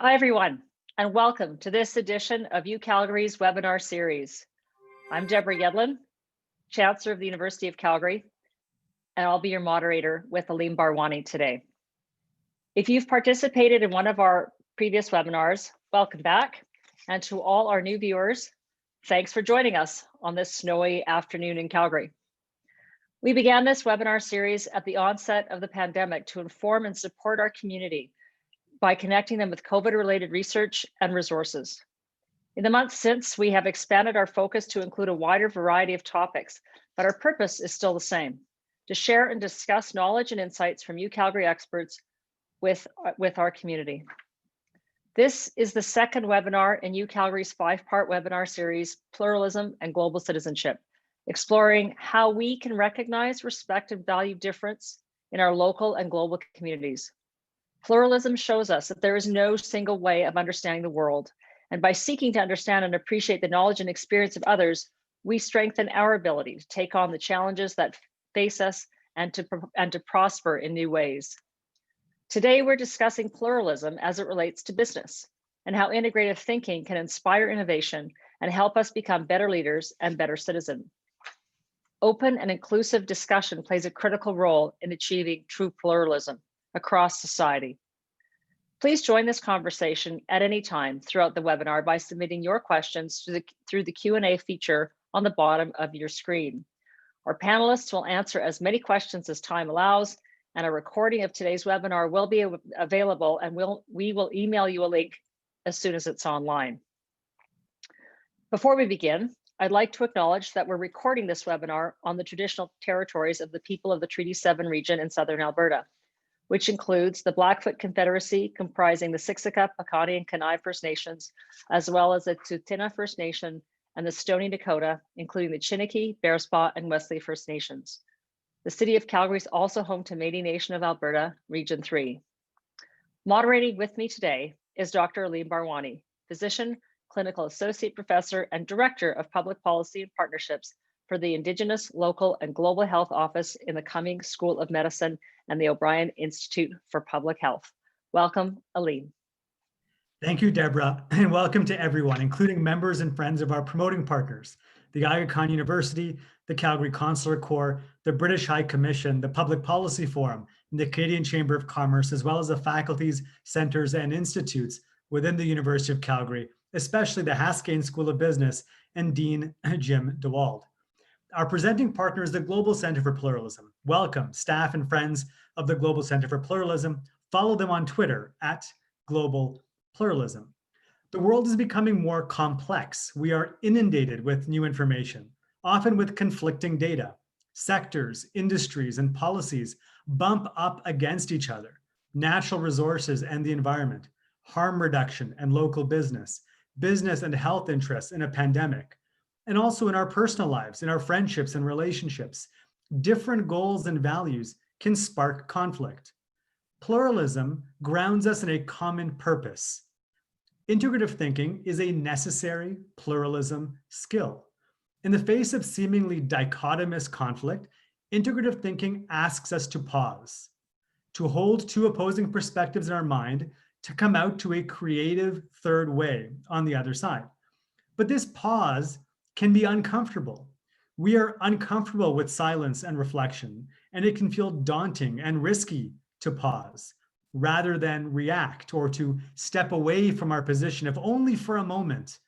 Hi, everyone, and welcome to this edition of UCalgary's webinar series. I'm Deborah Yedlin, Chancellor of the University of Calgary, and I'll be your moderator with Alim Barwani today. If you've participated in one of our previous webinars, welcome back. And to all our new viewers, thanks for joining us on this snowy afternoon in Calgary. We began this webinar series at the onset of the pandemic to inform and support our community by connecting them with COVID-related research and resources. In the months since, we have expanded our focus to include a wider variety of topics, but our purpose is still the same: to share and discuss knowledge and insights from UCalgary experts with our community. This is the second webinar in UCalgary's 5-part webinar series, Pluralism and Global Citizenship, exploring how we can recognize, respect, and value difference in our local and global communities. Pluralism shows us that there is no single way of understanding the world, and by seeking to understand and appreciate the knowledge and experience of others, we strengthen our ability to take on the challenges that face us and to prosper in new ways. Today, we're discussing pluralism as it relates to business and how integrative thinking can inspire innovation and help us become better leaders and better citizens. Open and inclusive discussion plays a critical role in achieving true pluralism across society. Please join this conversation at any time throughout the webinar by submitting your questions through the Q&A feature on the bottom of your screen. Our panelists will answer as many questions as time allows, and a recording of today's webinar will be available, and we will email you a link as soon as it's online. Before we begin, I'd like to acknowledge that we're recording this webinar on the traditional territories of the people of the Treaty 7 region in southern Alberta, which includes the Blackfoot Confederacy, comprising the Siksika, Piikani, and Kainai First Nations, as well as the Tsuut'ina First Nation and the Stoney Nakoda, including the Chiniki, Bearspaw, and Wesley First Nations. The City of Calgary is also home to Métis Nation of Alberta, Region 3. Moderating with me today is Dr. Alim Barwani, physician, clinical associate professor, and director of public policy and partnerships for the Indigenous, Local, and Global Health Office in the Cummings School of Medicine and the O'Brien Institute for Public Health. Welcome, Alim. Thank you, Deborah, and welcome to everyone, including members and friends of our promoting partners, the Aga Khan University, the Calgary Consular Corps, the British High Commission, the Public Policy Forum, and the Canadian Chamber of Commerce, as well as the faculties, centers, and institutes within the University of Calgary, especially the Haskayne School of Business and Dean Jim DeWald. Our presenting partner is the Global Center for Pluralism. Welcome, staff and friends of the Global Center for Pluralism. Follow them on Twitter @Global Pluralism. The world is becoming more complex. We are inundated with new information, often with conflicting data. Sectors, industries, and policies bump up against each other. Natural resources and the environment, harm reduction and local business, business and health interests in a pandemic, and also in our personal lives, in our friendships and relationships. Different goals and values can spark conflict. Pluralism grounds us in a common purpose. Integrative thinking is a necessary pluralism skill. In the face of seemingly dichotomous conflict, integrative thinking asks us to pause, to hold two opposing perspectives in our mind, to come out to a creative third way on the other side. But this pause can be uncomfortable. We are uncomfortable with silence and reflection, and it can feel daunting and risky to pause rather than react or to step away from our position, if only for a moment.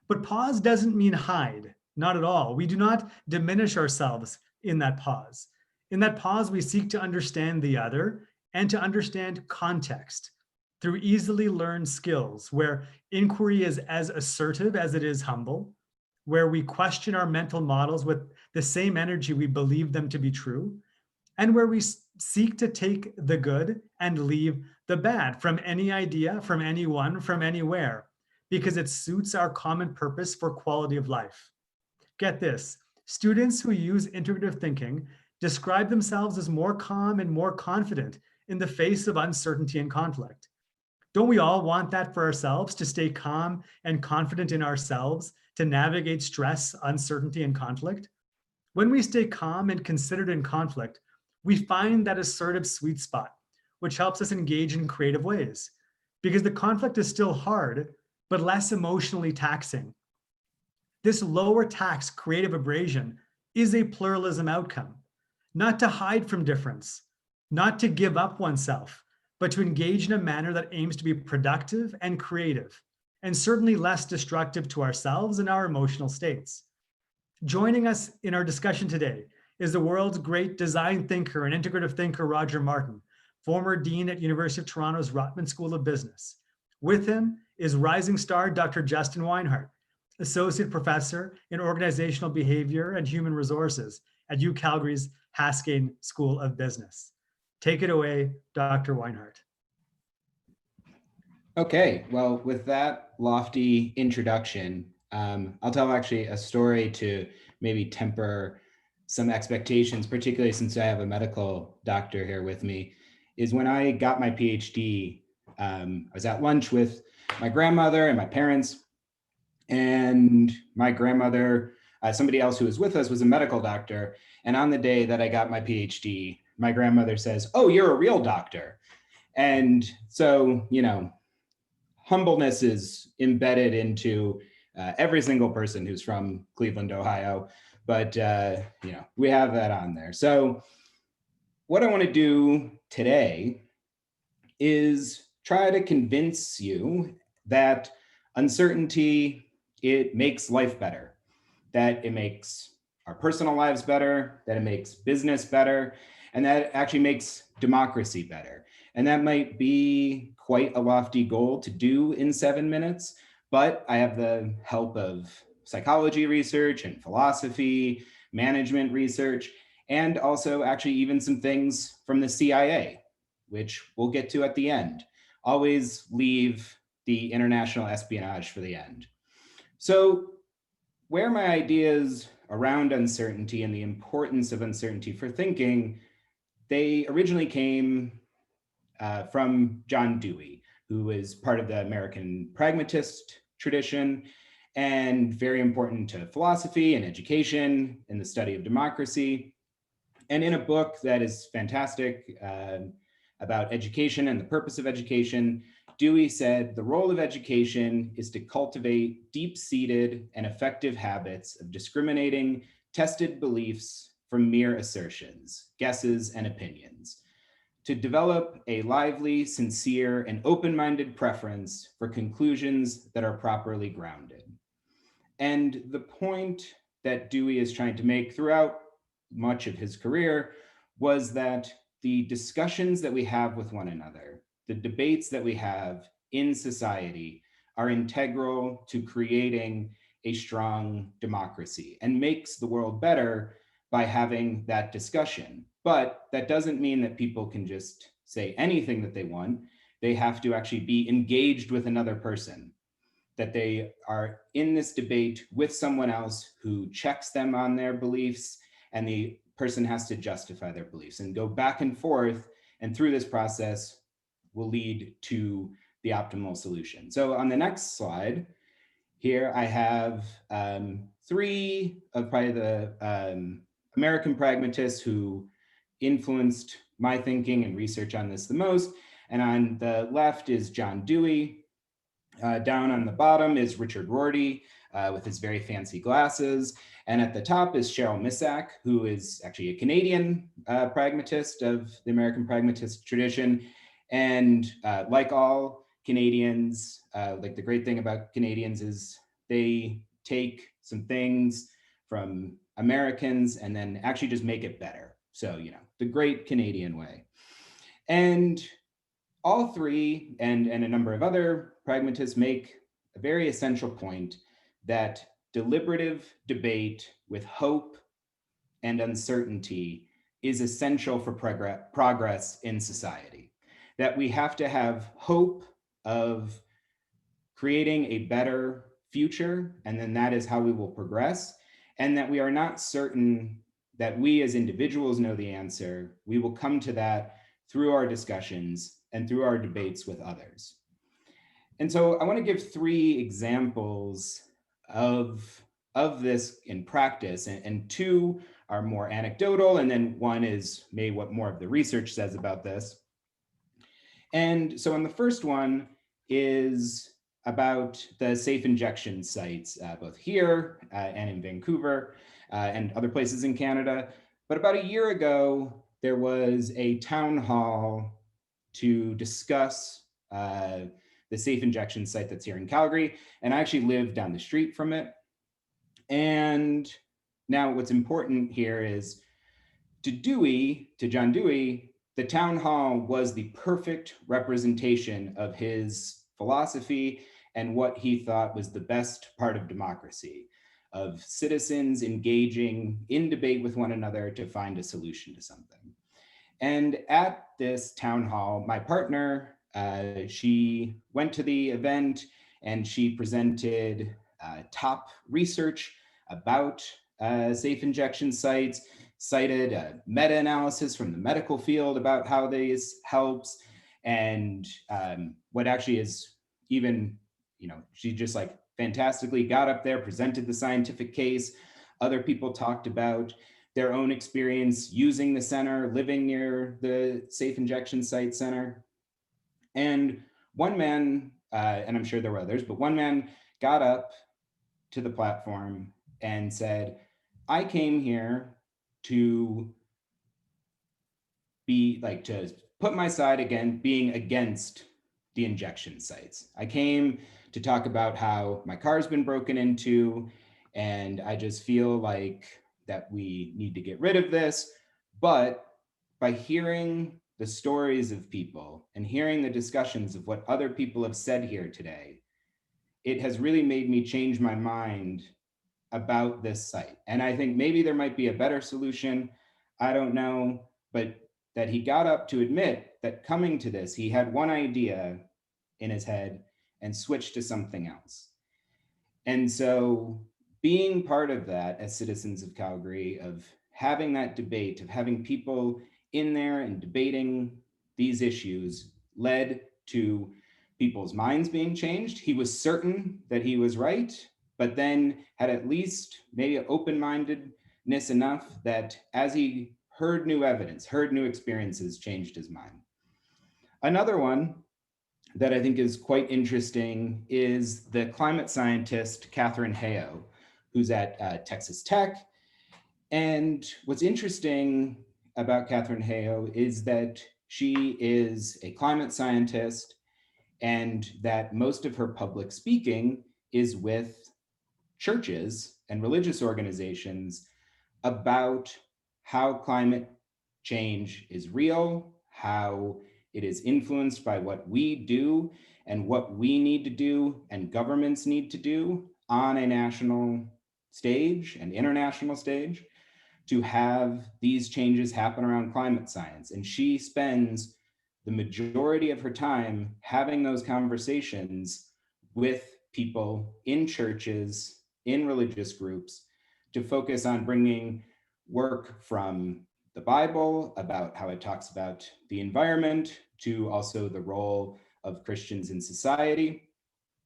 But pause doesn't mean hide, not at all. We do not diminish ourselves in that pause. In that pause, we seek to understand the other and to understand context through easily learned skills where inquiry is as assertive as it is humble, where we question our mental models with the same energy we believe them to be true, and where we seek to take the good and leave the bad from any idea, from anyone, from anywhere, because it suits our common purpose for quality of life. Get this, students who use integrative thinking describe themselves as more calm and more confident in the face of uncertainty and conflict. Don't we all want that for ourselves, to stay calm and confident in ourselves, to navigate stress, uncertainty, and conflict? When we stay calm and considered in conflict, we find that assertive sweet spot, which helps us engage in creative ways. because the conflict is still hard, but less emotionally taxing. This lower tax creative abrasion is a pluralism outcome, not to hide from difference, not to give up oneself, but to engage in a manner that aims to be productive and creative, and certainly less destructive to ourselves and our emotional states. Joining us in our discussion today is the world's great design thinker and integrative thinker, Roger Martin, former dean at University of Toronto's Rotman School of Business. With him is rising star Dr. Justin Weinhardt, associate professor in organizational behavior and human resources at UCalgary's Haskayne School of Business. Take it away, Dr. Weinhardt. Okay, well, with that lofty introduction, I'll tell actually a story to maybe temper some expectations, particularly since I have a medical doctor here with me, is when I got my PhD, I was at lunch with my grandmother and my parents, and my grandmother, somebody else who was with us was a medical doctor. And on the day that I got my PhD, my grandmother says, "Oh, you're a real doctor." And so, you know, humbleness is embedded into every single person who's from Cleveland, Ohio. But, you know, we have that on there. So what I want to do today is try to convince you that uncertainty, it makes life better, that it makes our personal lives better, that it makes business better, and that it actually makes democracy better. And that might be quite a lofty goal to do in 7 minutes, but I have the help of psychology research and philosophy, management research, and also actually even some things from the CIA, which we'll get to at the end. Always leave the international espionage for the end. So where my ideas around uncertainty and the importance of uncertainty for thinking, they originally came from John Dewey, who is part of the American pragmatist tradition and very important to philosophy and education and the study of democracy. And in a book that is fantastic about education and the purpose of education, Dewey said, the role of education is to cultivate deep-seated and effective habits of discriminating tested beliefs from mere assertions, guesses, and opinions, to develop a lively, sincere, and open-minded preference for conclusions that are properly grounded. And the point that Dewey is trying to make throughout much of his career was that the discussions that we have with one another, the debates that we have in society, are integral to creating a strong democracy and makes the world better by having that discussion. But that doesn't mean that people can just say anything that they want. They have to actually be engaged with another person, that they are in this debate with someone else who checks them on their beliefs, and the person has to justify their beliefs and go back and forth. And through this process will lead to the optimal solution. So on the next slide, here I have three of probably the American pragmatists who influenced my thinking and research on this the most. And on the left is John Dewey. Down on the bottom is Richard Rorty with his very fancy glasses. And at the top is Cheryl Misak, who is actually a Canadian pragmatist of the American pragmatist tradition. And like all Canadians, like the great thing about Canadians is they take some things from Americans and then actually just make it better. So, you know, the great Canadian way. And all three and a number of other pragmatists make a very essential point that deliberative debate with hope and uncertainty is essential for progress in society. That we have to have hope of creating a better future, and then that is how we will progress, and that we are not certain that we as individuals know the answer. We will come to that through our discussions and through our debates with others. And so I want to give three examples of this in practice, and two are more anecdotal, and then one is maybe what more of the research says about this. And so in the first one, is about the safe injection sites, both here and in Vancouver and other places in Canada. But about a year ago, there was a town hall to discuss the safe injection site that's here in Calgary. And I actually live down the street from it. And now what's important here is to John Dewey, the town hall was the perfect representation of his philosophy and what he thought was the best part of democracy, of citizens engaging in debate with one another to find a solution to something. And at this town hall, my partner, she went to the event and she presented top research about safe injection sites, cited a meta-analysis from the medical field about how this helps. And what actually is even, she just like fantastically got up there, presented the scientific case. Other people talked about their own experience using the center, living near the safe injection site center. And one man, and I'm sure there were others, but one man got up to the platform and said, I came here to to put my side again, being against the injection sites. I came to talk about how my car's been broken into, and I just feel like that we need to get rid of this. But by hearing the stories of people and hearing the discussions of what other people have said here today, it has really made me change my mind about this site. And I think maybe there might be a better solution. I don't know, but that he got up to admit that coming to this, he had one idea in his head and switched to something else. And so being part of that as citizens of Calgary, of having that debate, of having people in there and debating these issues, led to people's minds being changed. He was certain that he was right, but then had at least maybe an open-mindedness enough that as he heard new evidence, heard new experiences, changed his mind. Another one that I think is quite interesting is the climate scientist, Catherine Hayo, who's at Texas Tech. And what's interesting about Catherine Hayo is that she is a climate scientist and that most of her public speaking is with churches and religious organizations about how climate change is real, how it is influenced by what we do and what we need to do and governments need to do on a national stage and international stage to have these changes happen around climate science. And she spends the majority of her time having those conversations with people in churches, in religious groups, to focus on bringing work from the Bible about how it talks about the environment to also the role of Christians in society.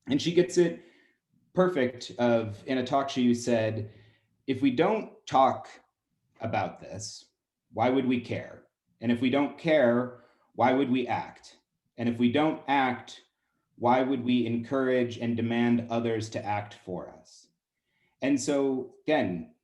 And she gets it perfect in a talk she said, if we don't talk about this, why would we care? And if we don't care, why would we act? And if we don't act, why would we encourage and demand others to act for us? And so again,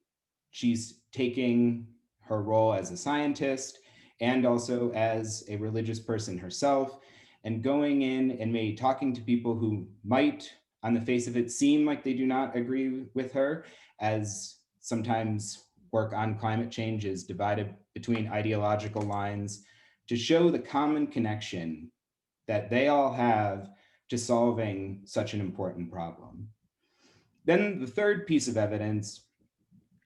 she's taking her role as a scientist and also as a religious person herself and going in and maybe talking to people who might, on the face of it, seem like they do not agree with her, as sometimes work on climate change is divided between ideological lines, to show the common connection that they all have to solving such an important problem. Then the third piece of evidence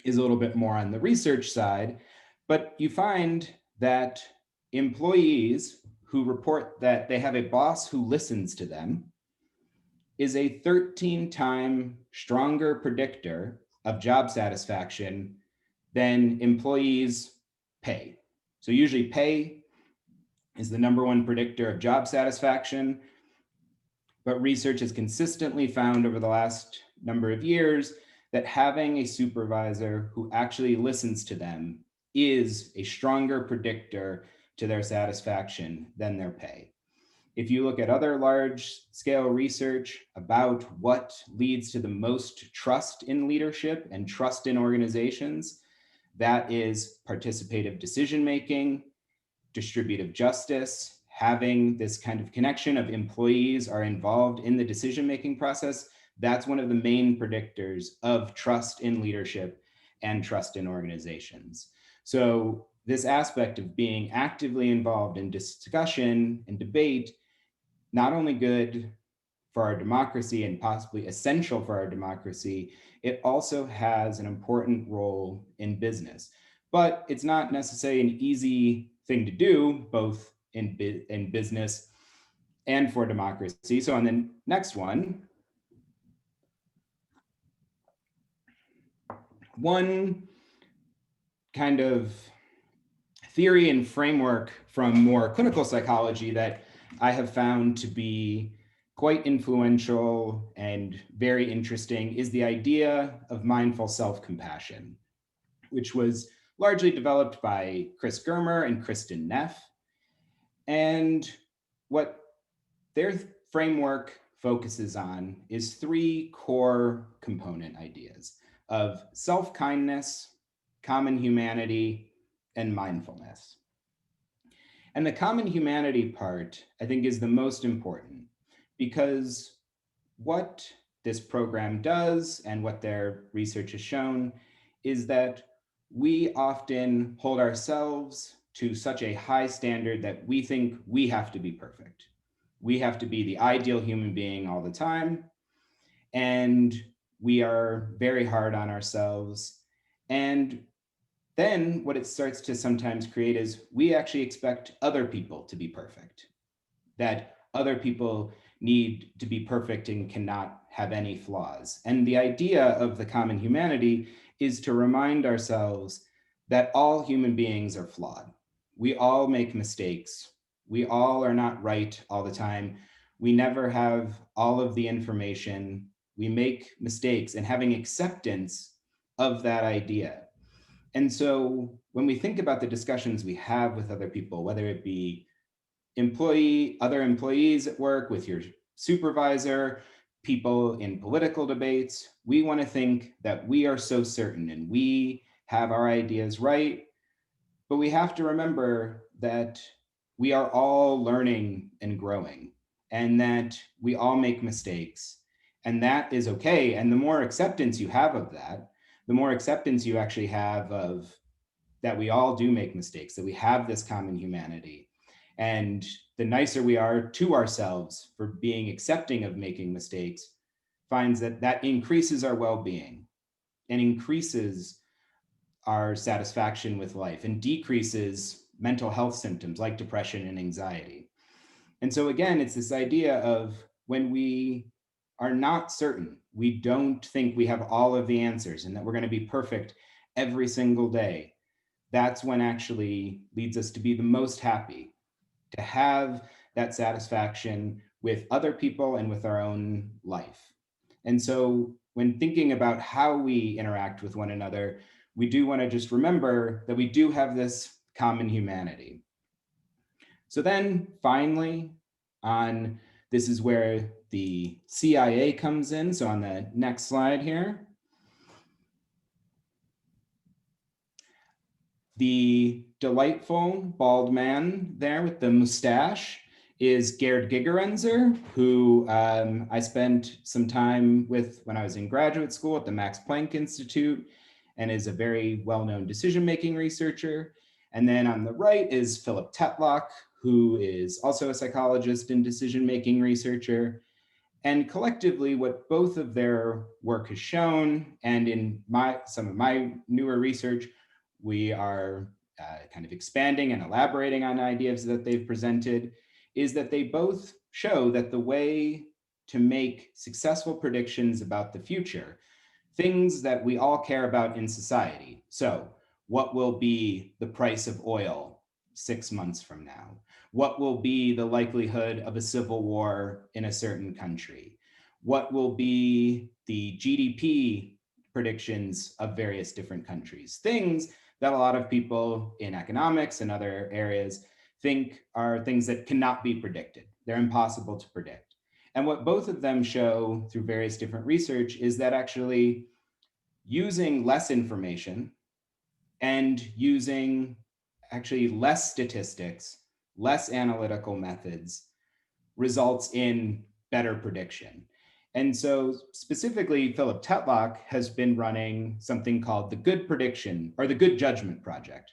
is a little bit more on the research side, but you find that employees who report that they have a boss who listens to them is a 13-time stronger predictor of job satisfaction than employees' pay. So usually pay is the number one predictor of job satisfaction, but research has consistently found over the last number of years that having a supervisor who actually listens to them is a stronger predictor to their satisfaction than their pay. If you look at other large-scale research about what leads to the most trust in leadership and trust in organizations, that is participative decision-making, distributive justice, having this kind of connection of employees are involved in the decision-making process. That's one of the main predictors of trust in leadership and trust in organizations. So this aspect of being actively involved in discussion and debate, not only good for our democracy and possibly essential for our democracy, it also has an important role in business. But it's not necessarily an easy thing to do, both in business and for democracy. So on the next one kind of theory and framework from more clinical psychology that I have found to be quite influential and very interesting is the idea of mindful self-compassion, which was largely developed by Chris Germer and Kristen Neff. And what their framework focuses on is three core component ideas of self-kindness, common humanity, and mindfulness. And the common humanity part, I think, is the most important, because what this program does and what their research has shown is that we often hold ourselves to such a high standard that we think we have to be perfect. We have to be the ideal human being all the time. And we are very hard on ourselves. And then what it starts to sometimes create is we actually expect other people to be perfect, that other people need to be perfect and cannot have any flaws. And the idea of the common humanity is to remind ourselves that all human beings are flawed. We all make mistakes. We all are not right all the time. We never have all of the information. We make mistakes, and having acceptance of that idea. And so when we think about the discussions we have with other people, whether it be other employees at work, with your supervisor, people in political debates, we want to think that we are so certain and we have our ideas right. But we have to remember that we are all learning and growing, and that we all make mistakes, and that is okay. And the more acceptance you have of that, the more acceptance you actually have of that we all do make mistakes, that we have this common humanity. And the nicer we are to ourselves for being accepting of making mistakes, finds that that increases our well-being and increases our satisfaction with life and decreases mental health symptoms like depression and anxiety. And so again, it's this idea of when we are not certain, we don't think we have all of the answers and that we're going to be perfect every single day, that's when actually leads us to be the most happy, to have that satisfaction with other people and with our own life. And so when thinking about how we interact with one another, we do want to just remember that we do have this common humanity. So then finally, this is where the CIA comes in. So on the next slide here, the delightful bald man there with the mustache is Gerd Gigerenzer, who I spent some time with when I was in graduate school at the Max Planck Institute, and is a very well-known decision-making researcher. And then on the right is Philip Tetlock, who is also a psychologist and decision-making researcher. And collectively, what both of their work has shown, and in some of my newer research, we are kind of expanding and elaborating on ideas that they've presented, is that they both show that the way to make successful predictions about the future, things that we all care about in society. So what will be the price of oil 6 months from now? What will be the likelihood of a civil war in a certain country? What will be the GDP predictions of various different countries? Things that a lot of people in economics and other areas think are things that cannot be predicted. They're impossible to predict. And what both of them show through various different research is that actually using less information and using actually less statistics, less analytical methods results in better prediction. And so specifically, Philip Tetlock has been running something called the Good Prediction or the Good Judgment Project.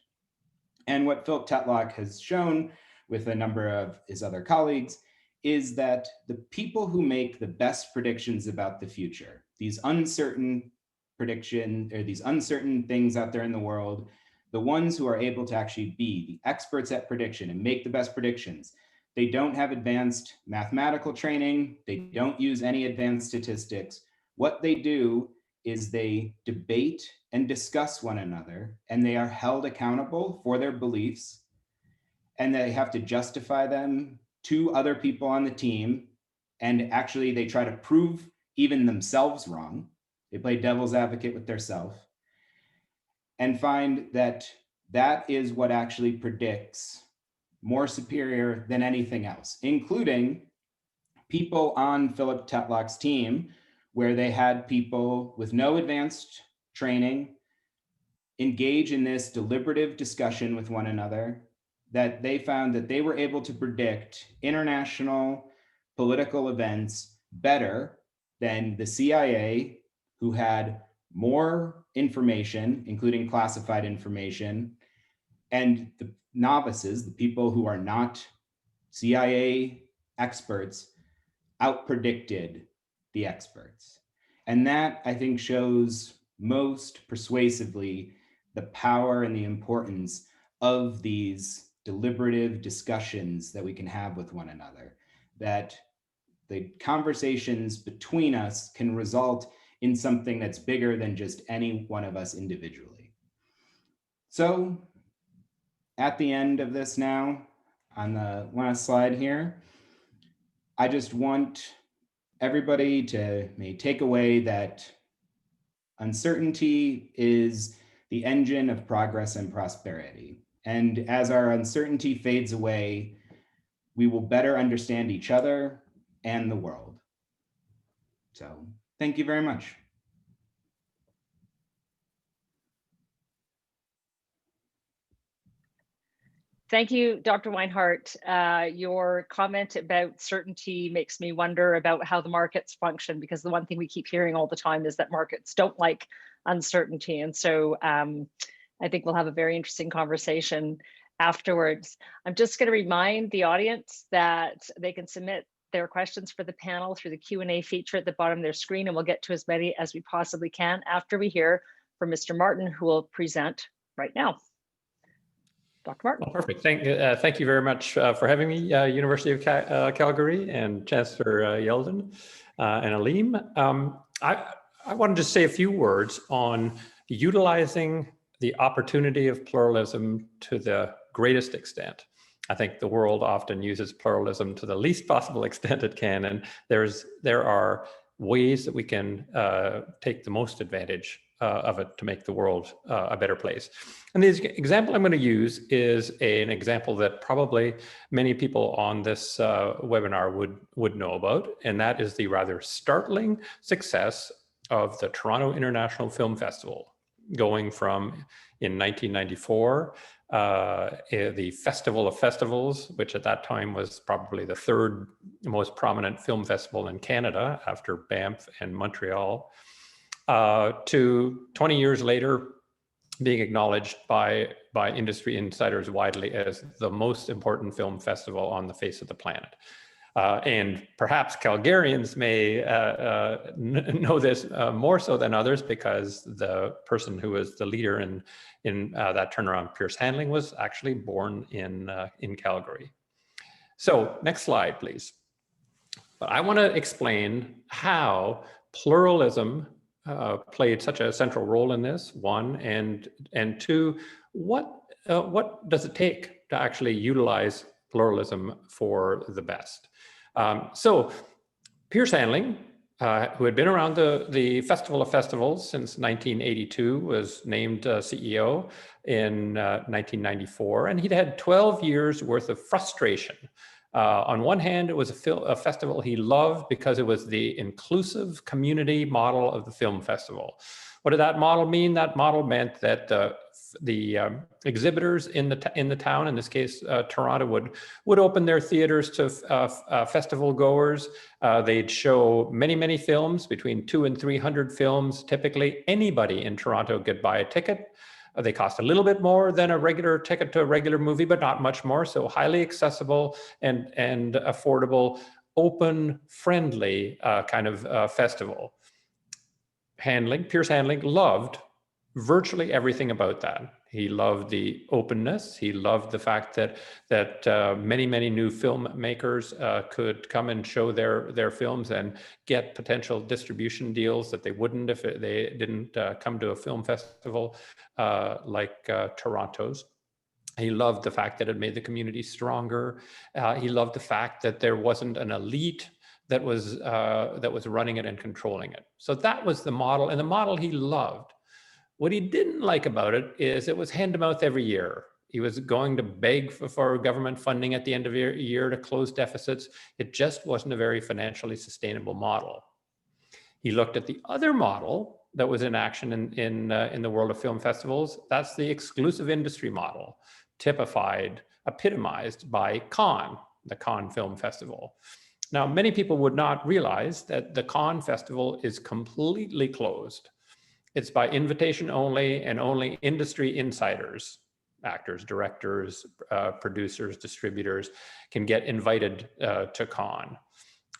And what Philip Tetlock has shown with a number of his other colleagues is that the people who make the best predictions about the future, these uncertain prediction or these uncertain things out there in the world, the ones who are able to actually be the experts at prediction and make the best predictions, they don't have advanced mathematical training. They don't use any advanced statistics. What they do is they debate and discuss one another, and they are held accountable for their beliefs, and they have to justify them to other people on the team. And actually, they try to prove even themselves wrong. They play devil's advocate with themselves and find that that is what actually predicts more superior than anything else, including people on Philip Tetlock's team, where they had people with no advanced training engage in this deliberative discussion with one another, that they found that they were able to predict international political events better than the CIA, who had more information, including classified information, and the novices, the people who are not CIA experts, outpredicted the experts. And that, I think, shows most persuasively the power and the importance of these deliberative discussions that we can have with one another, that the conversations between us can result in something that's bigger than just any one of us individually. So at the end of this now, on the last slide here, I just want everybody to may take away that uncertainty is the engine of progress and prosperity. And as our uncertainty fades away, we will better understand each other and the world. So thank you very much. Thank you, Dr. Weinhardt. Your comment about certainty makes me wonder about how the markets function, because the one thing we keep hearing all the time is that markets don't like uncertainty. And so I think we'll have a very interesting conversation afterwards. I'm just going to remind the audience that they can submit their questions for the panel through the Q&A feature at the bottom of their screen, and we'll get to as many as we possibly can after we hear from Mr. Martin, who will present right now. Dr. Martin. Well, perfect. Thank you very much for having me, University of Calgary and Chancellor Yeldon and Aleem. I wanted to say a few words on utilizing the opportunity of pluralism to the greatest extent. I think the world often uses pluralism to the least possible extent it can, and there are ways that we can take the most advantage of it to make the world a better place. And the example I'm going to use is an example that probably many people on this webinar would know about, and that is the rather startling success of the Toronto International Film Festival, going from, in 1994, the Festival of Festivals, which at that time was probably the third most prominent film festival in Canada after Banff and Montreal, to 20 years later being acknowledged by industry insiders widely as the most important film festival on the face of the planet. And perhaps Calgarians may know this more so than others, because the person who was the leader in that turnaround, Pierce Handling, was actually born in Calgary. So next slide, please. But I want to explain how pluralism played such a central role in this, one, and two, what does it take to actually utilize pluralism for the best? So Pierce Handling who had been around the Festival of Festivals since 1982, was named CEO in 1994, and he'd had 12 years worth of frustration. On one hand, it was a festival he loved because it was the inclusive community model of the film festival. What did that model mean? That model meant that the exhibitors in the town, in this case Toronto, would open their theaters to festival goers. They'd show many films, between 200 and 300 films. Typically, anybody in Toronto could buy a ticket. They cost a little bit more than a regular ticket to a regular movie, but not much more. So highly accessible and affordable, open, friendly kind of festival. Pierce Handling loved virtually everything about that. He loved the openness. He loved the fact that many new filmmakers could come and show their films and get potential distribution deals that they wouldn't if they didn't come to a film festival like Toronto's. He loved the fact that it made the community stronger. He loved the fact that there wasn't an elite that was running it and controlling it. So that was the model, and the model he loved. What he didn't like about it is it was hand to mouth every year. He was going to beg for government funding at the end of a year to close deficits. It just wasn't a very financially sustainable model. He looked at the other model that was in action in the world of film festivals. That's the exclusive industry model, epitomized by Cannes, the Cannes Film Festival. Now, many people would not realize that the Cannes Festival is completely closed. It's by invitation only, and only industry insiders, actors, directors, producers, distributors, can get invited to Cannes.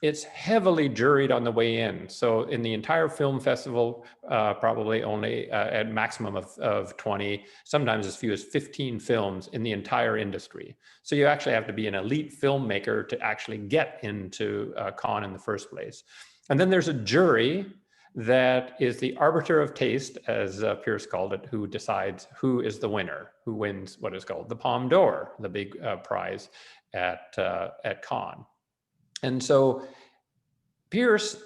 It's heavily juried on the way in. So in the entire film festival, probably only at maximum of 20, sometimes as few as 15 films in the entire industry. So you actually have to be an elite filmmaker to actually get into Cannes in the first place. And then there's a jury that is the arbiter of taste, as Pierce called it, who decides who is the winner, who wins what is called the Palme d'Or, the big prize at Cannes. And so Pierce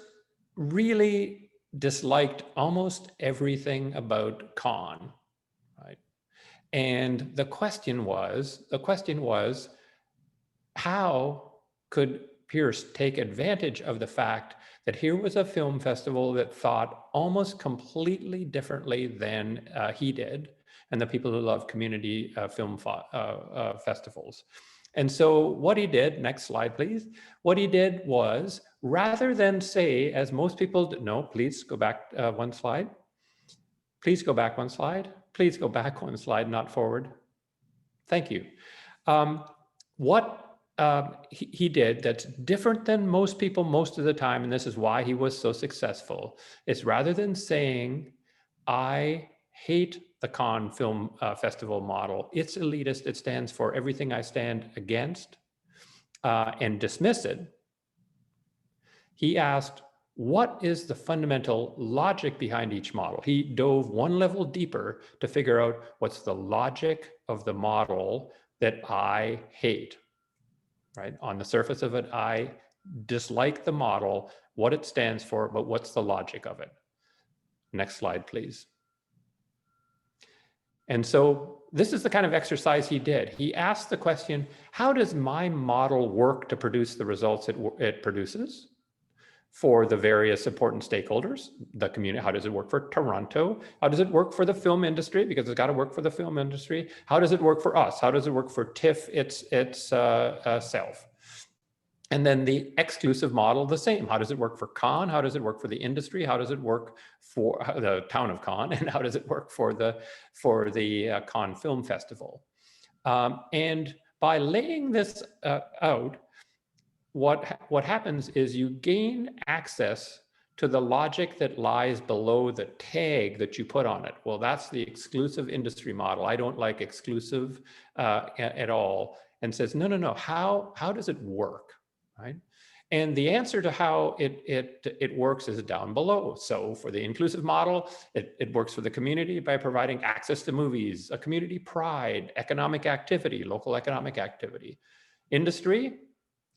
really disliked almost everything about Cannes, right? And the question was, how could Pierce take advantage of the fact that here was a film festival that thought almost completely differently than he did, and the people who love community film festivals. And so what he did, next slide, please. What he did was, rather than say, as most people do, no, please go back one slide. Please go back one slide. Please go back one slide, not forward. Thank you. What he did that's different than most people most of the time, and this is why he was so successful, is rather than saying, I hate the Cannes Film Festival model, it's elitist, it stands for everything I stand against, and dismiss it, he asked, what is the fundamental logic behind each model? He dove one level deeper to figure out what's the logic of the model that I hate. Right? On the surface of it, I dislike the model, what it stands for, but what's the logic of it? Next slide, please. And so this is the kind of exercise he did. He asked the question, how does my model work to produce the results it produces for the various important stakeholders, the community? How does it work for Toronto? How does it work for the film industry? Because it's got to work for the film industry. How does it work for us? How does it work for TIFF itself? And then the exclusive model, the same. How does it work for Cannes? How does it work for the industry? How does it work for the town of Cannes? And how does it work for the Cannes Film Festival? And by laying this out, what happens is you gain access to the logic that lies below the tag that you put on it. Well, that's the exclusive industry model. I don't like exclusive at all. And says, no, how does it work, right? And the answer to how it works is down below. So for the inclusive model, it works for the community by providing access to movies, a community pride, economic activity, local economic activity. Industry,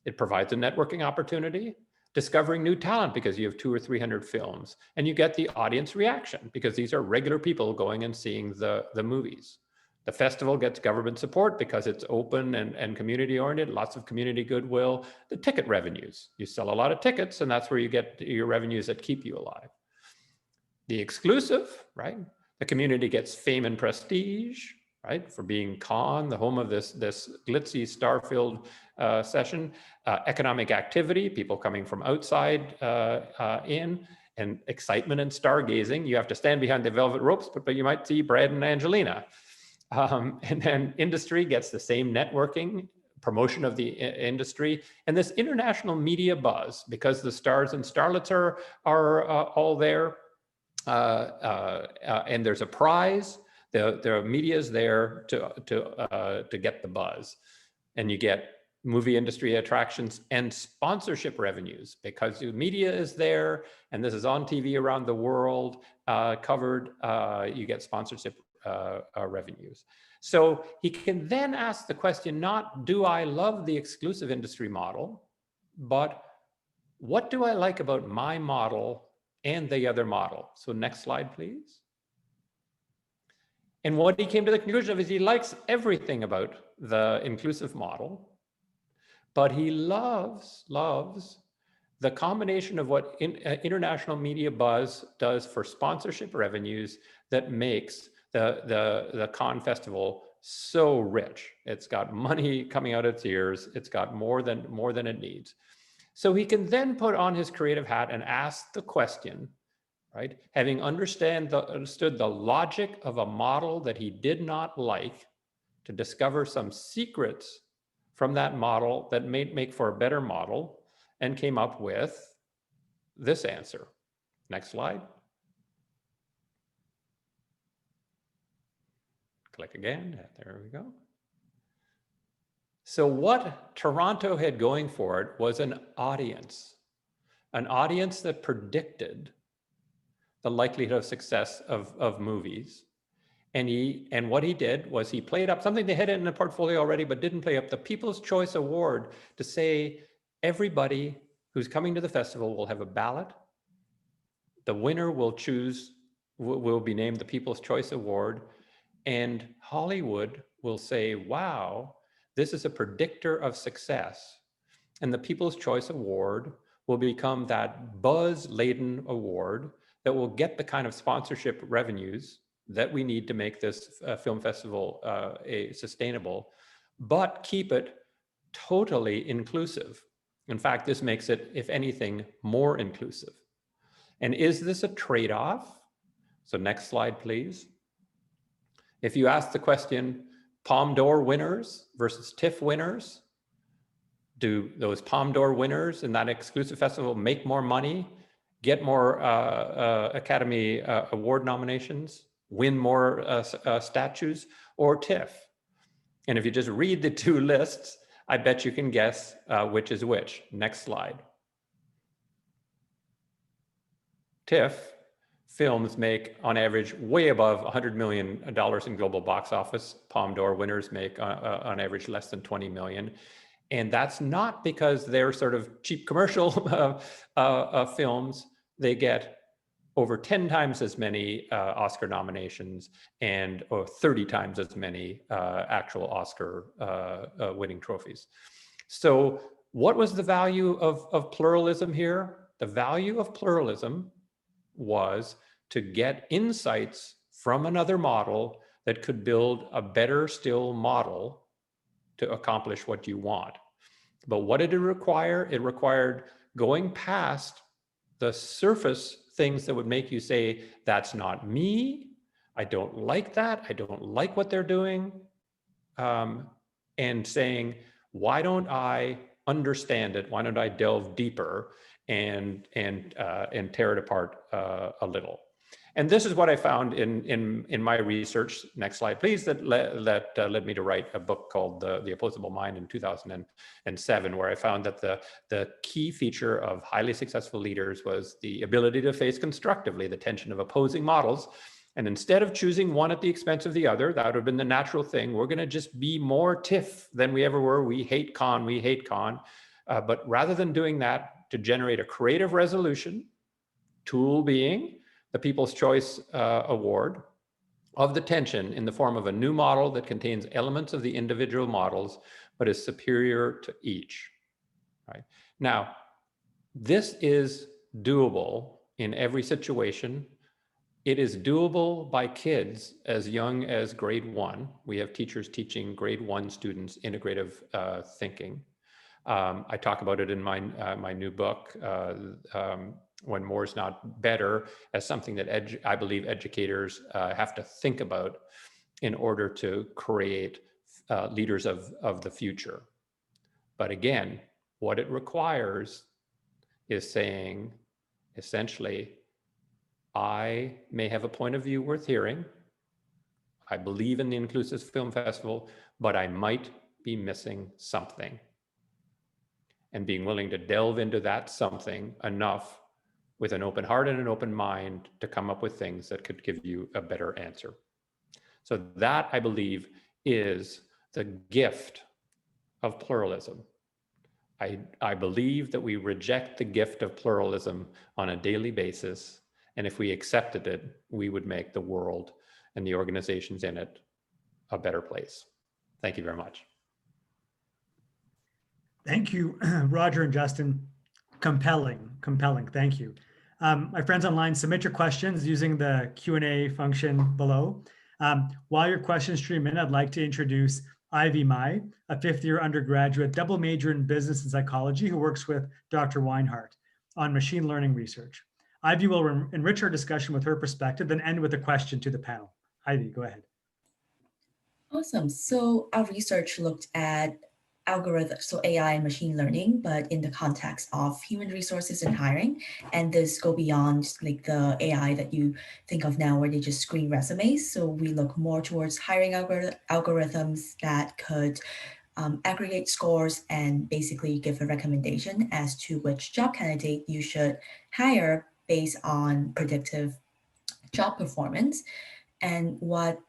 it provides a networking opportunity. discovering new talent because you have 200 or 300 films, and you get the audience reaction because these are regular people going and seeing the movies. The festival gets government support because it's open and community oriented, lots of community goodwill. The ticket revenues, you sell a lot of tickets, and that's where you get your revenues that keep you alive. The exclusive, right? The community gets fame and prestige, right? For being Cannes, the home of this glitzy, star-filled session. Economic activity, people coming from outside in, and excitement and stargazing. You have to stand behind the velvet ropes, but you might see Brad and Angelina. And then industry gets the same networking, promotion of the industry, and this international media buzz, because the stars and starlets are all there, and there's a prize. The media is there to get the buzz, and you get movie industry attractions and sponsorship revenues because the media is there, and this is on TV around the world covered. You get sponsorship revenues. So he can then ask the question, not do I love the exclusive industry model, but what do I like about my model and the other model? So next slide, please. And what he came to the conclusion of is he likes everything about the inclusive model, but he loves the combination of what international media buzz does for sponsorship revenues that makes the Cannes Festival so rich. It's got money coming out its ears. It's got more than it needs. So he can then put on his creative hat and ask the question, right? Having understood the logic of a model that he did not like, to discover some secrets from that model that may make for a better model, and came up with this answer. Next slide. Click again, there we go. So what Toronto had going for it was an audience that predicted the likelihood of success of movies. And what he did was he played up something they had in the portfolio already, but didn't play up, the People's Choice Award, to say everybody who's coming to the festival will have a ballot. The winner will be named the People's Choice Award. And Hollywood will say, wow, this is a predictor of success. And the People's Choice Award will become that buzz-laden award that will get the kind of sponsorship revenues that we need to make this film festival sustainable, but keep it totally inclusive. In fact, this makes it, if anything, more inclusive. And is this a trade-off? So next slide, please. If you ask the question, Palme d'Or winners versus TIFF winners, do those Palme d'Or winners in that exclusive festival make more money, get more Academy Award nominations, win more statues, or TIFF? And if you just read the two lists, I bet you can guess which is which. Next slide. TIFF films make, on average, way above $100 million in global box office. Palme d'Or winners make, on average, less than 20 million. And that's not because they're sort of cheap commercial films. They get over 10 times as many Oscar nominations and 30 times as many actual Oscar winning trophies. So what was the value of pluralism here? The value of pluralism was to get insights from another model that could build a better still model to accomplish what you want. But what did it require? It required going past the surface things that would make you say, that's not me, I don't like that, I don't like what they're doing, and saying, why don't I understand it? Why don't I delve deeper and tear it apart a little? And this is what I found in my research. Next slide, please. That led me to write a book called The Opposable Mind in 2007, where I found that the key feature of highly successful leaders was the ability to face constructively the tension of opposing models. And instead of choosing one at the expense of the other, that would have been the natural thing. We're going to just be more TIFF than we ever were. We hate Cannes, we hate Cannes. But rather than doing that, to generate a creative resolution, tool being the People's Choice Award, of the tension in the form of a new model that contains elements of the individual models, but is superior to each. Right? Now, this is doable in every situation. It is doable by kids as young as grade 1. We have teachers teaching grade 1 students integrative thinking. I talk about it in my my new book, When More's Not Better, as something that I believe educators have to think about in order to create leaders of the future. But again, what it requires is saying, essentially, I may have a point of view worth hearing. I believe in the Inclusive Film Festival, but I might be missing something. And being willing to delve into that something enough with an open heart and an open mind to come up with things that could give you a better answer. So that, I believe, is the gift of pluralism. I believe that we reject the gift of pluralism on a daily basis. And if we accepted it, we would make the world and the organizations in it a better place. Thank you very much. Thank you, Roger and Justin. Compelling. Thank you. My friends online, submit your questions using the Q&A function below. While your questions stream in, I'd like to introduce Ivy Mai, a fifth-year undergraduate double major in business and psychology who works with Dr. Weinhardt on machine learning research. Ivy will enrich our discussion with her perspective, then end with a question to the panel. Ivy, go ahead. Awesome. So our research looked at algorithms, so AI and machine learning, but in the context of human resources and hiring. And this go beyond like the AI that you think of now where they just screen resumes. So we look more towards hiring algorithms that could aggregate scores and basically give a recommendation as to which job candidate you should hire based on predictive job performance. And what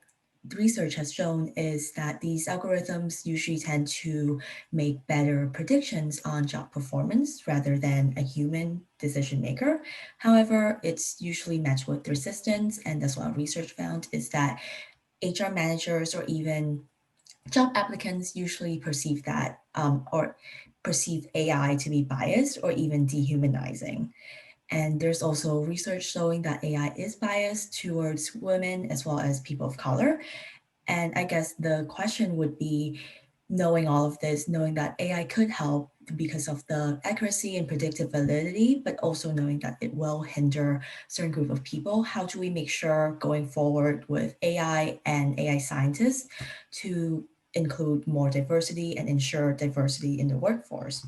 the research has shown is that these algorithms usually tend to make better predictions on job performance rather than a human decision maker. However, it's usually met with resistance, and that's what our research found is that HR managers or even job applicants usually perceive that or perceive AI to be biased or even dehumanizing. And there's also research showing that AI is biased towards women as well as people of color. And I guess the question would be, knowing all of this, knowing that AI could help because of the accuracy and predictive validity, but also knowing that it will hinder a certain group of people, how do we make sure going forward with AI and AI scientists to include more diversity and ensure diversity in the workforce?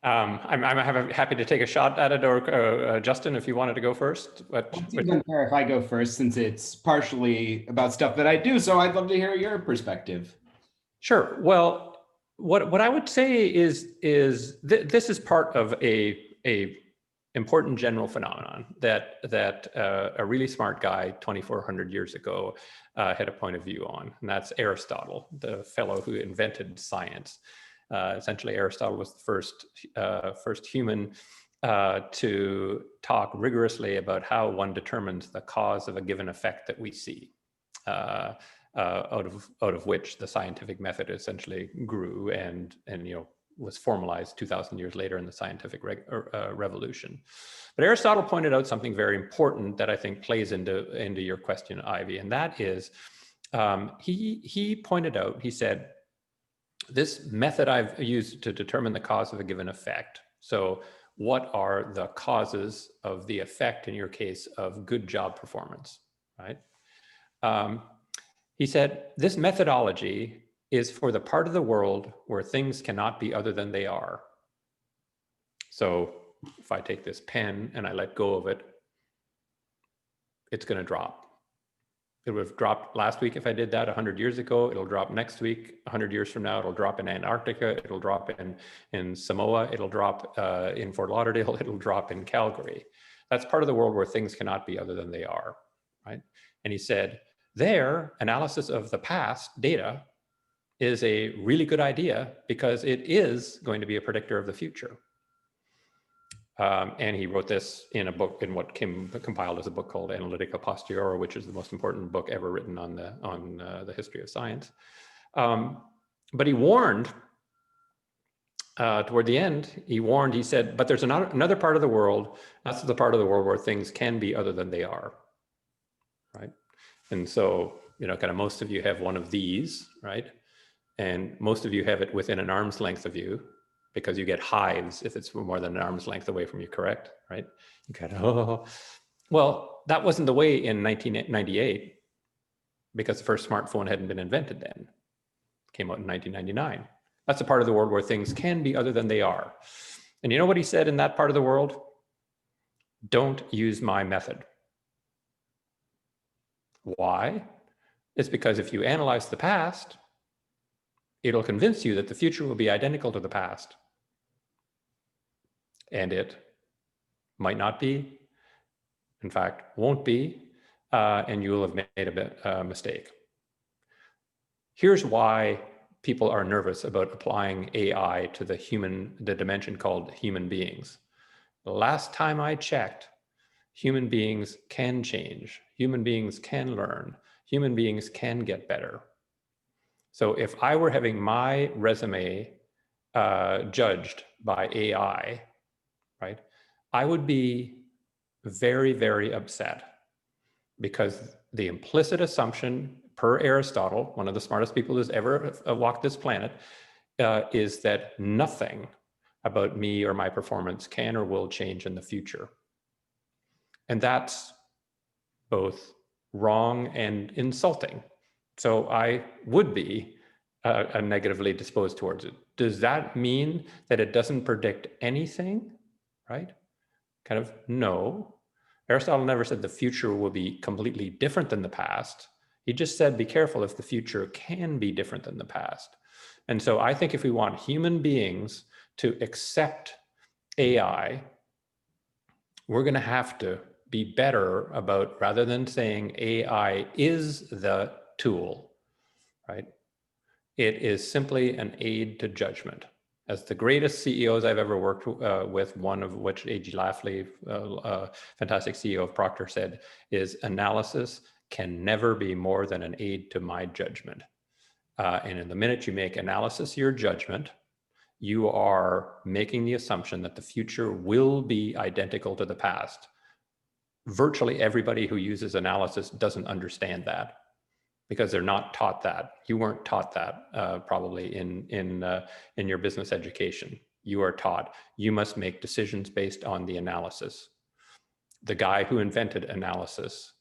I'm happy to take a shot at it, or Justin, if you wanted to go first. It's even fair if I go first, since it's partially about stuff that I do. So I'd love to hear your perspective. Sure. Well, what I would say is this is part of a important general phenomenon that a really smart guy 2,400 years ago had a point of view on, and that's Aristotle, the fellow who invented science. Essentially, Aristotle was the first human to talk rigorously about how one determines the cause of a given effect that we see, out of which the scientific method essentially grew and was formalized 2,000 years later in the scientific revolution. But Aristotle pointed out something very important that I think plays into your question, Ivy, and that is he pointed out, he said, this method I've used to determine the cause of a given effect. So what are the causes of the effect, in your case, of good job performance, right? He said, this methodology is for the part of the world where things cannot be other than they are. So if I take this pen and I let go of it, it's going to drop. It would have dropped last week if I did that 100 years ago. It'll drop next week, 100 years from now. It'll drop in Antarctica. It'll drop in Samoa. It'll drop in Fort Lauderdale. It'll drop in Calgary. That's part of the world where things cannot be other than they are, right? And he said, their analysis of the past data is a really good idea because it is going to be a predictor of the future. And he wrote this in a book, in what compiled as a book called Analytica a Posteriori, which is the most important book ever written on the history of science. But he warned, toward the end, he said, but there's another part of the world, that's the part of the world where things can be other than they are, right? And so, kind of most of you have one of these, right? And most of you have it within an arm's length of you, because you get hives if it's more than an arm's length away from you, correct? Right? You kind of, oh. Well, that wasn't the way in 1998, because the first smartphone hadn't been invented then. It came out in 1999. That's a part of the world where things can be other than they are. And you know what he said in that part of the world? Don't use my method. Why? It's because if you analyze the past, it'll convince you that the future will be identical to the past. And it might not be, in fact, won't be, and you will have made a mistake. Here's why people are nervous about applying AI to the dimension called human beings. The last time I checked, human beings can change, human beings can learn, human beings can get better. So if I were having my resume judged by AI, right, I would be very, very upset, because the implicit assumption per Aristotle, one of the smartest people who's ever walked this planet, is that nothing about me or my performance can or will change in the future. And that's both wrong and insulting. So I would be negatively disposed towards it. Does that mean that it doesn't predict anything? Right? Kind of, no. Aristotle never said the future will be completely different than the past. He just said, be careful if the future can be different than the past. And so I think if we want human beings to accept AI, we're going to have to be better about, rather than saying AI is the tool, right? It is simply an aid to judgment. As the greatest CEOs I've ever worked with, one of which A.G. Lafley, fantastic CEO of Procter, said, is analysis can never be more than an aid to my judgment. And in the minute you make analysis your judgment, you are making the assumption that the future will be identical to the past. Virtually everybody who uses analysis doesn't understand that, because they're not taught that. You weren't taught that probably in your business education. You are taught you must make decisions based on the analysis. The guy who invented analysis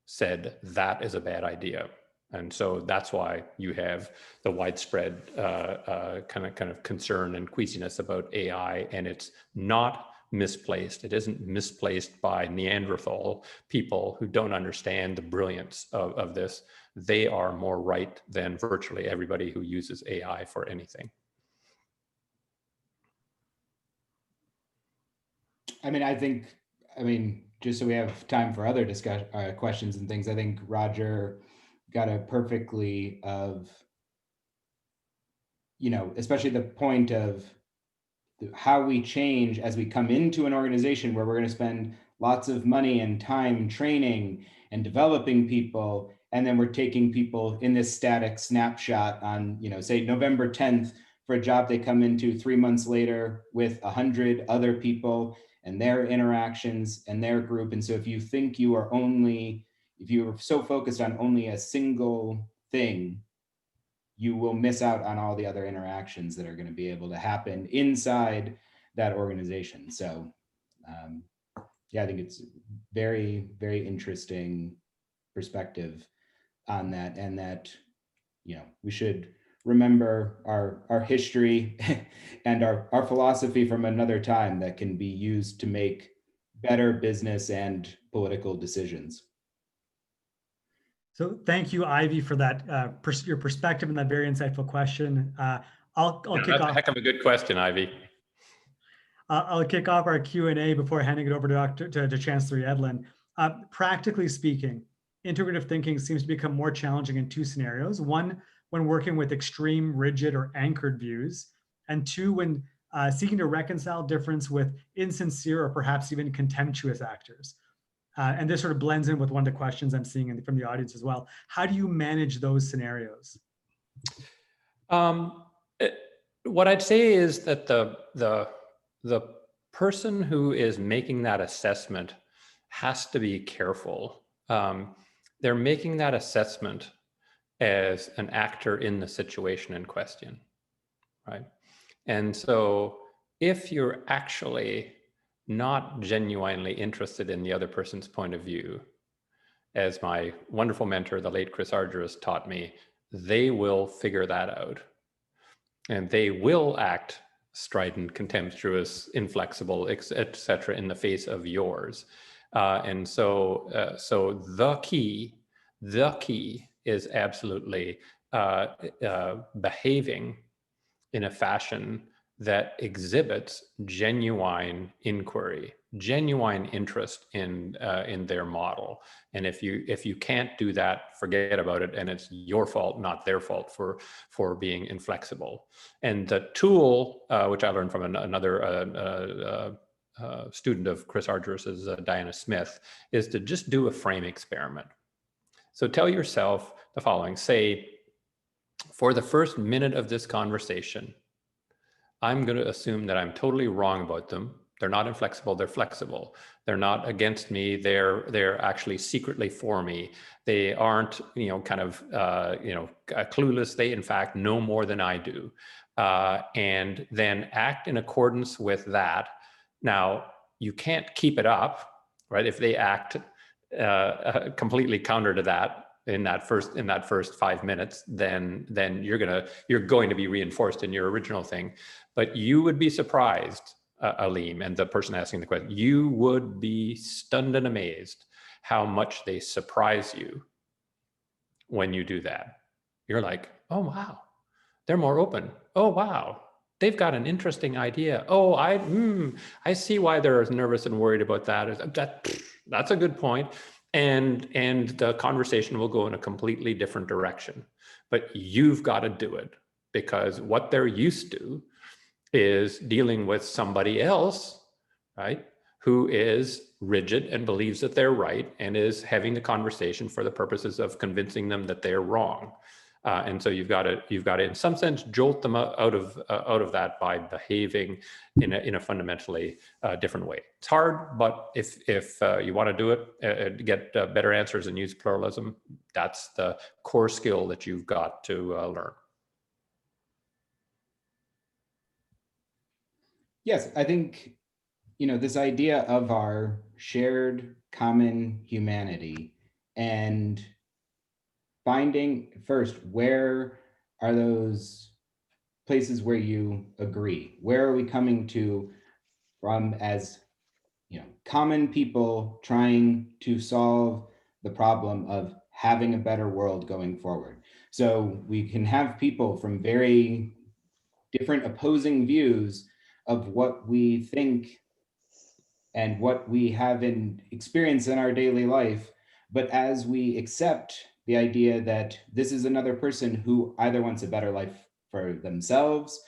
said that is a bad idea. And so that's why you have the widespread kind of concern and queasiness about AI, and it's not misplaced. It isn't misplaced by Neanderthal people who don't understand the brilliance of this. They are more right than virtually everybody who uses AI for anything. I mean, just so we have time for other questions and things, I think Roger got it perfectly of, especially the point of how we change as we come into an organization where we're going to spend lots of money and time training and developing people. And then we're taking people in this static snapshot on, say November 10th for a job they come into 3 months later with 100 other people and their interactions and their group. And so if you think if you're so focused on only a single thing, you will miss out on all the other interactions that are going to be able to happen inside that organization. So yeah, I think it's very, very interesting perspective on that, and that, we should remember our history and our philosophy from another time that can be used to make better business and political decisions. So thank you, Ivy, for that, your perspective and that very insightful question. I'll kick That's off. a heck of a good question, Ivy. I'll kick off our Q&A before handing it over to Chancellor Yedlin. Practically speaking, integrative thinking seems to become more challenging in two scenarios. One, when working with extreme, rigid, or anchored views, and 2, when seeking to reconcile difference with insincere or perhaps even contemptuous actors. And this sort of blends in with one of the questions I'm seeing from the audience as well. How do you manage those scenarios? What I'd say is that the person who is making that assessment has to be careful. They're making that assessment as an actor in the situation in question, right? And so if you're actually not genuinely interested in the other person's point of view, as my wonderful mentor, the late Chris Argyris, taught me, they will figure that out. And they will act strident, contemptuous, inflexible, etc., in the face of yours. And so the key is absolutely behaving in a fashion that exhibits genuine inquiry, genuine interest in their model. And if you can't do that, forget about it, and it's your fault, not their fault, for being inflexible. And the tool, which I learned from another student of Chris Argyris's, Diana Smith, is to just do a frame experiment. So tell yourself the following: say, for the first minute of this conversation, I'm going to assume that I'm totally wrong about them. They're not inflexible, they're flexible. They're not against me, they're actually secretly for me. They aren't, kind of, clueless. They, in fact, know more than I do. And then act in accordance with that. Now, you can't keep it up, right? If they act completely counter to that, in that first 5 minutes, then you're going to be reinforced in your original thing. But you would be surprised, Aleem, and the person asking the question, you would be stunned and amazed how much they surprise you when you do that. You're like, oh wow, they're more open. Oh wow, they've got an interesting idea. Oh, I see why they're nervous and worried about that. That's a good point. And the conversation will go in a completely different direction. But you've got to do it, because what they're used to is dealing with somebody else, right, who is rigid and believes that they're right and is having the conversation for the purposes of convincing them that they're wrong. And so you've got to, in some sense, jolt them out of that by behaving in a fundamentally different way. It's hard, but if you want to do it, get better answers and use pluralism, that's the core skill that you've got to learn. Yes, I think, this idea of our shared common humanity and finding first, where are those places where you agree? Where are we coming to from as, common people trying to solve the problem of having a better world going forward? So we can have people from very different opposing views of what we think and what we have in experience in our daily life. But as we accept the idea that this is another person who either wants a better life for themselves,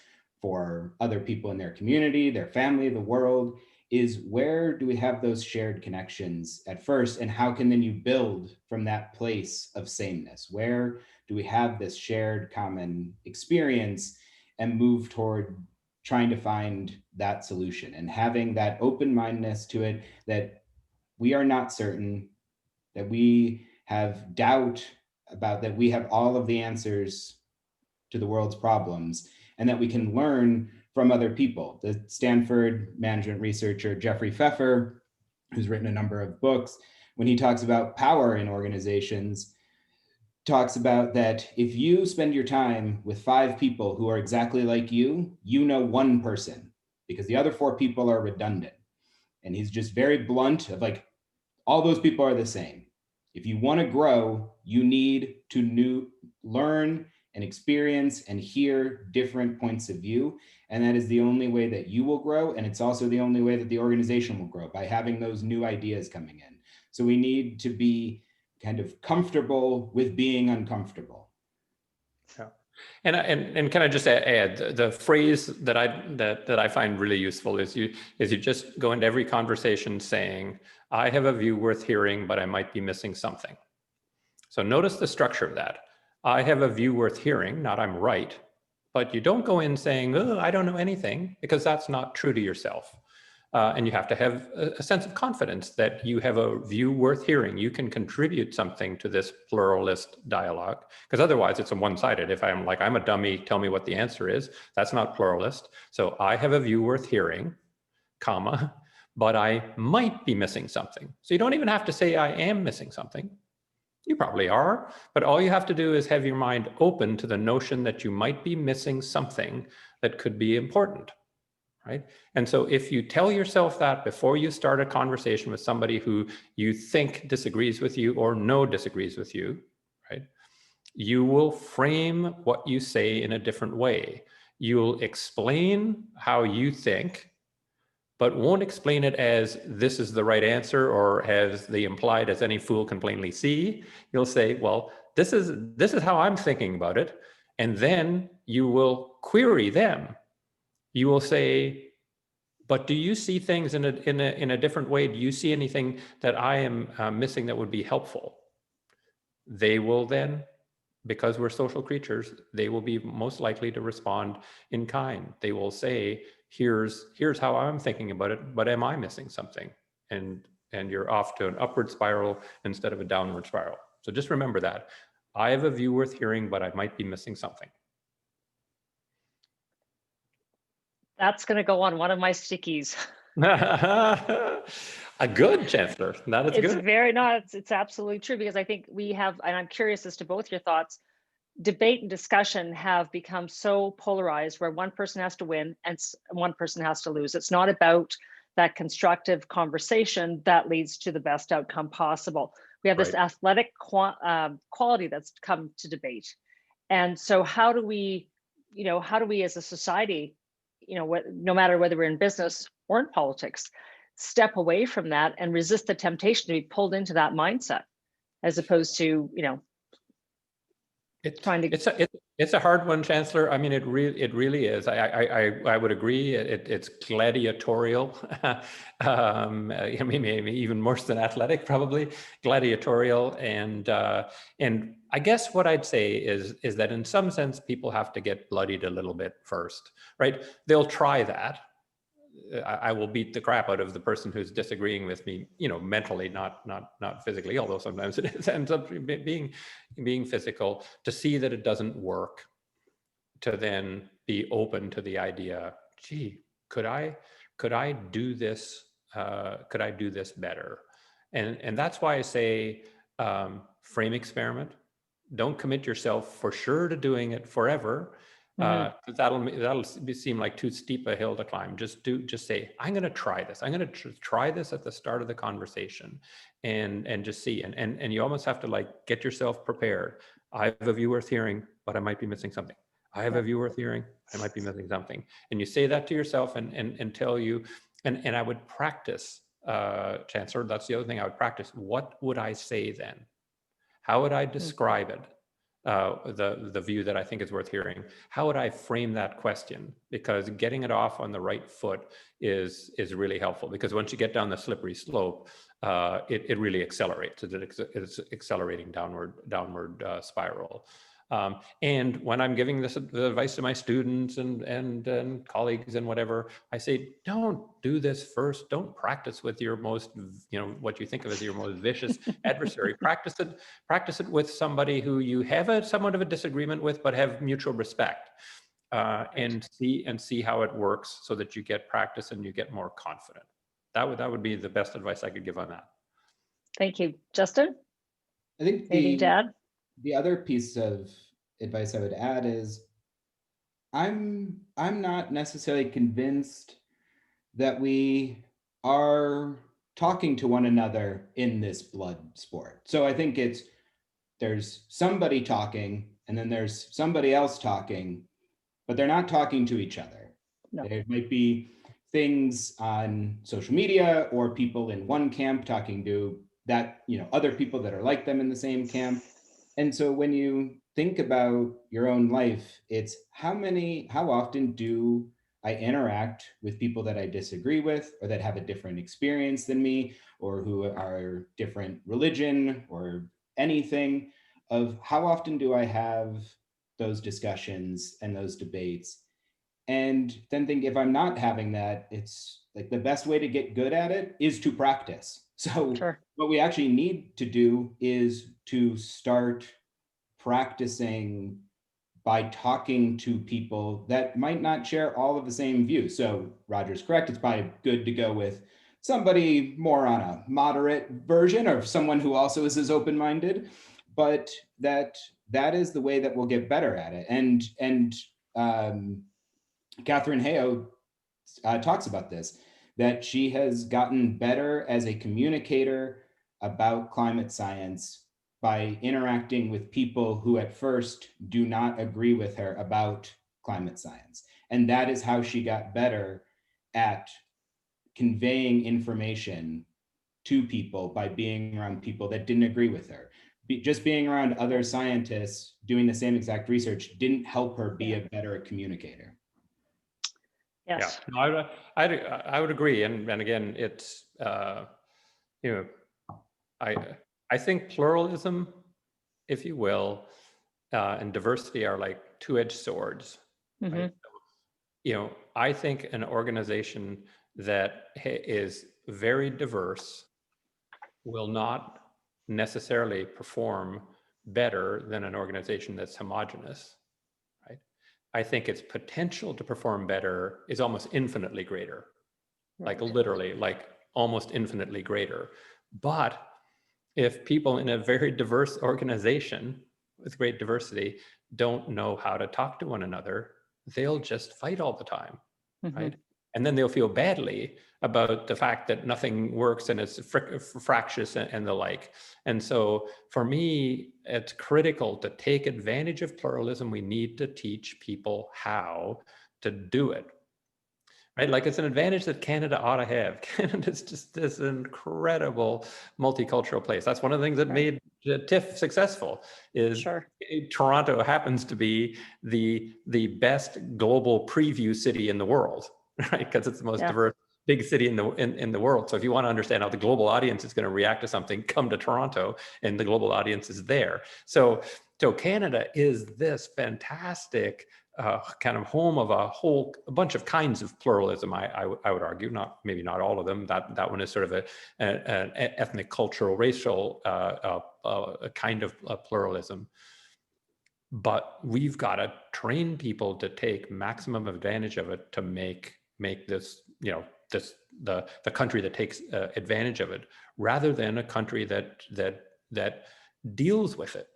for other people in their community, their family, the world, is where do we have those shared connections at first, and how can then you build from that place of sameness? Where do we have this shared common experience and move toward trying to find that solution and having that open-mindedness to it, that we are not certain, that we have doubt about, that we have all of the answers to the world's problems, and that we can learn from other people. The Stanford management researcher Jeffrey Pfeffer, who's written a number of books, when he talks about power in organizations, talks about that if you spend your time with 5 people who are exactly like you, you know one person, because the other 4 people are redundant. And he's just very blunt of like, all those people are the same. If you want to grow, you need to learn and experience and hear different points of view. And that is the only way that you will grow. And it's also the only way that the organization will grow, by having those new ideas coming in. So we need to be kind of comfortable with being uncomfortable. Yeah. And can I just add the phrase that I find really useful is you just go into every conversation saying, I have a view worth hearing, but I might be missing something. So notice the structure of that. I have a view worth hearing, not I'm right, but you don't go in saying, oh, I don't know anything, because that's not true to yourself. And you have to have a sense of confidence that you have a view worth hearing. You can contribute something to this pluralist dialogue, because otherwise it's a one-sided. If I'm like, I'm a dummy, tell me what the answer is, that's not pluralist. So I have a view worth hearing, comma, but I might be missing something. So you don't even have to say I am missing something. You probably are, but all you have to do is have your mind open to the notion that you might be missing something that could be important, right? And so if you tell yourself that before you start a conversation with somebody who you think disagrees with you or disagrees with you, right? You will frame what you say in a different way. You'll explain how you think, but won't explain it as this is the right answer or as the implied as any fool can plainly see. You'll say, well, this is how I'm thinking about it. And then you will query them. You will say, but do you see things in a different way? Do you see anything that I am missing that would be helpful? They will then, because we're social creatures, they will be most likely to respond in kind. They will say, here's how I'm thinking about it, but am I missing something? And you're off to an upward spiral instead of a downward spiral. So just remember that. I have a view worth hearing, but I might be missing something. That's going to go on one of my stickies. A good, Chancellor. That is It's good. it's absolutely true, because I think we have, and I'm curious as to both your thoughts, debate and discussion have become so polarized where one person has to win and one person has to lose. It's not about that constructive conversation that leads to the best outcome possible. We have this athletic quality that's come to debate. And so how do we as a society, no matter whether we're in business or in politics, step away from that and resist the temptation to be pulled into that mindset, as opposed to, trying to. It's a hard one, Chancellor. I mean, it really is. I would agree. It's gladiatorial. I mean, maybe even worse than athletic, probably gladiatorial. And I guess what I'd say is that in some sense, people have to get bloodied a little bit first, right? They'll try that. I will beat the crap out of the person who's disagreeing with me, mentally, not physically, although sometimes it ends up being physical, to see that it doesn't work, to then be open to the idea, gee, could I do this? Could I do this better? And that's why I say frame experiment. Don't commit yourself for sure to doing it forever. That'll seem like too steep a hill to climb. Just say, I'm going to try this. I'm going to try this at the start of the conversation, and just see. And you almost have to get yourself prepared. I have a view worth hearing, but I might be missing something. I have a view worth hearing, but I might be missing something. And you say that to yourself and tell you. And I would practice, Chancellor. That's the other thing I would practice. What would I say then? How would I describe it? The view that I think is worth hearing. How would I frame that question? Because getting it off on the right foot is really helpful, because once you get down the slippery slope, it really accelerates. It's accelerating downward spiral. And when I'm giving the advice to my students and colleagues and whatever, I say, don't do this first. Don't practice with your most, what you think of as your most vicious adversary. Practice it with somebody who you have somewhat of a disagreement with, but have mutual respect, and see how it works, so that you get practice and you get more confident. That would be the best advice I could give on that. Thank you. Justin? I think the other piece of advice I would add is I'm not necessarily convinced that we are talking to one another in this blood sport. So I think there's somebody talking, and then there's somebody else talking, but they're not talking to each other. No. There might be things on social media or people in one camp talking to other people that are like them in the same camp. And so when you think about your own life, it's how often do I interact with people that I disagree with, or that have a different experience than me, or who are different religion or anything, of how often do I have those discussions and those debates? And then think, if I'm not having that, it's like the best way to get good at it is to practice. So Sure. what we actually need to do is to start practicing by talking to people that might not share all of the same views. So Roger's correct. It's probably good to go with somebody more on a moderate version, or someone who also is as open-minded, but that is the way that we'll get better at it. And Catherine Hayo talks about this, that she has gotten better as a communicator about climate science by interacting with people who at first do not agree with her about climate science. And that is how she got better at conveying information to people, by being around people that didn't agree with her. Just being around other scientists doing the same exact research didn't help her be a better communicator. Yes. Yeah, no, I would agree, and again, it's you know, I think pluralism, if you will, and diversity are like two-edged swords. Mhm. Right? You know, I think an organization that is very diverse will not necessarily perform better than an organization that's homogeneous. Right? I think its potential to perform better is almost infinitely greater, like Right. literally, like almost infinitely greater. But if people in a very diverse organization with great diversity don't know how to talk to one another, they'll just fight all the time, right? And then they'll feel badly about the fact that nothing works and it's fractious and the like. And so for me, it's critical to take advantage of pluralism. We need to teach people how to do it. Right, like it's an advantage that Canada ought to have. Canada's just this incredible multicultural place. That's one of the things that made TIFF successful. Is Toronto happens to be the best global preview city in the world, right? Because it's the most diverse big city in the world. So if you want to understand how the global audience is going to react to something, come to Toronto, and the global audience is there. So Canada is this fantastic kind of home of a bunch of kinds of pluralism. I would argue, maybe not all of them. That one is sort of an ethnic, cultural, racial kind of pluralism. But we've got to train people to take maximum advantage of it to make this, the country that takes advantage of it, rather than a country that deals with it.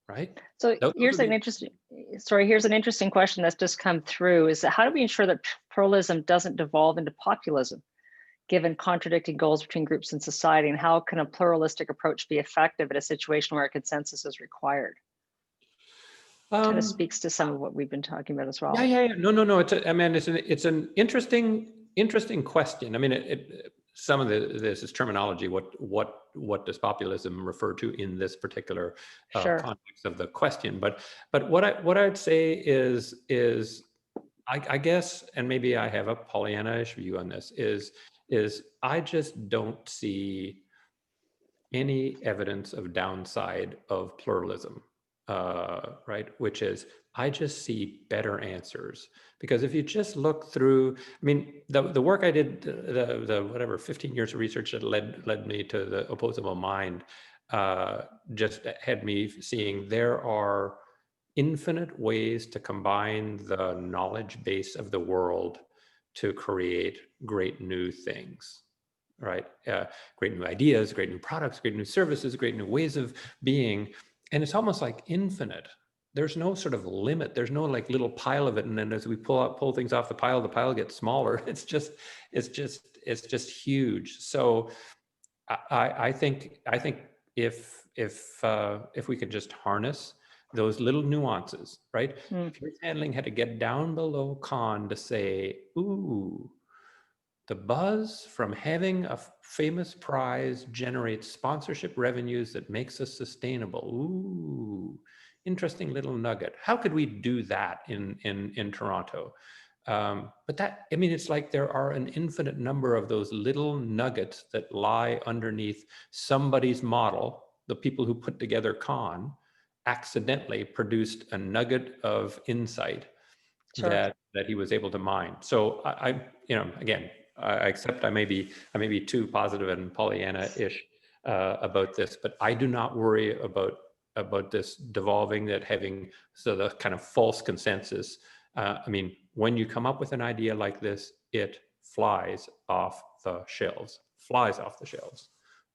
Right. So here's an interesting question that's just come through, is that how do we ensure that pluralism doesn't devolve into populism, given contradicting goals between groups in society? And how can a pluralistic approach be effective in a situation where a consensus is required? Kind of speaks to some of what we've been talking about as well. Yeah. No. It's an interesting question. I mean, some of this is terminology. What does populism refer to in this particular context of the question? But what I'd say is I guess, and maybe I have a Pollyanna-ish view on this, is I just don't see any evidence of downside of pluralism, right? Which is, I just see better answers. Because if you just look through, I mean, the work I did, the whatever 15 years of research that led me to the opposable mind, just had me seeing there are infinite ways to combine the knowledge base of the world to create great new things, right? Great new ideas, great new products, great new services, great new ways of being. And it's almost like infinite. There's no sort of limit. There's no like little pile of it. And then as we pull things off the pile gets smaller. It's just huge. So I think if we could just harness those little nuances, right? Pierce Handling had to get down below Kahn to say, ooh, the buzz from having a famous prize generates sponsorship revenues that makes us sustainable. Ooh, interesting little nugget. How could we do that in Toronto? But that, I mean, it's like there are an infinite number of those little nuggets that lie underneath somebody's model. The people who put together Khan accidentally produced a nugget of insight Sure. that he was able to mine. So I again, I accept I may be too positive and Pollyanna-ish about this, but I do not worry about this devolving, that having the kind of false consensus. I mean, when you come up with an idea like this, it flies off the shelves.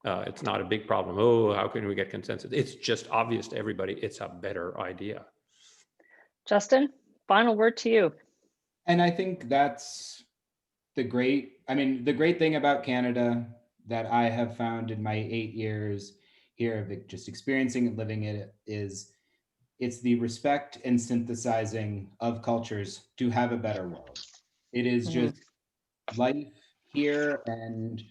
It's not a big problem. Oh, how can we get consensus? It's just obvious to everybody it's a better idea. Justin, final word to you. And I think that's the great thing about Canada that I have found in my 8 years here of just experiencing and living it is it's the respect and synthesizing of cultures to have a better world. It is just life here, and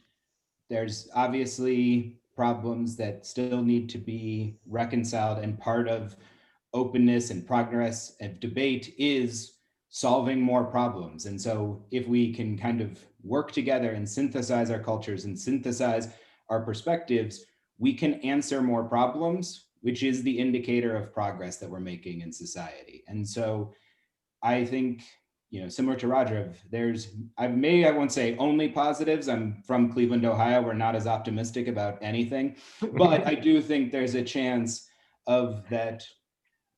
there's obviously problems that still need to be reconciled, and part of openness and progress and debate is solving more problems. And so if we can kind of work together and synthesize our cultures and synthesize our perspectives, we can answer more problems, which is the indicator of progress that we're making in society. And so I think, similar to Roger, I won't say only positives. I'm from Cleveland, Ohio. We're not as optimistic about anything, but I do think there's a chance of that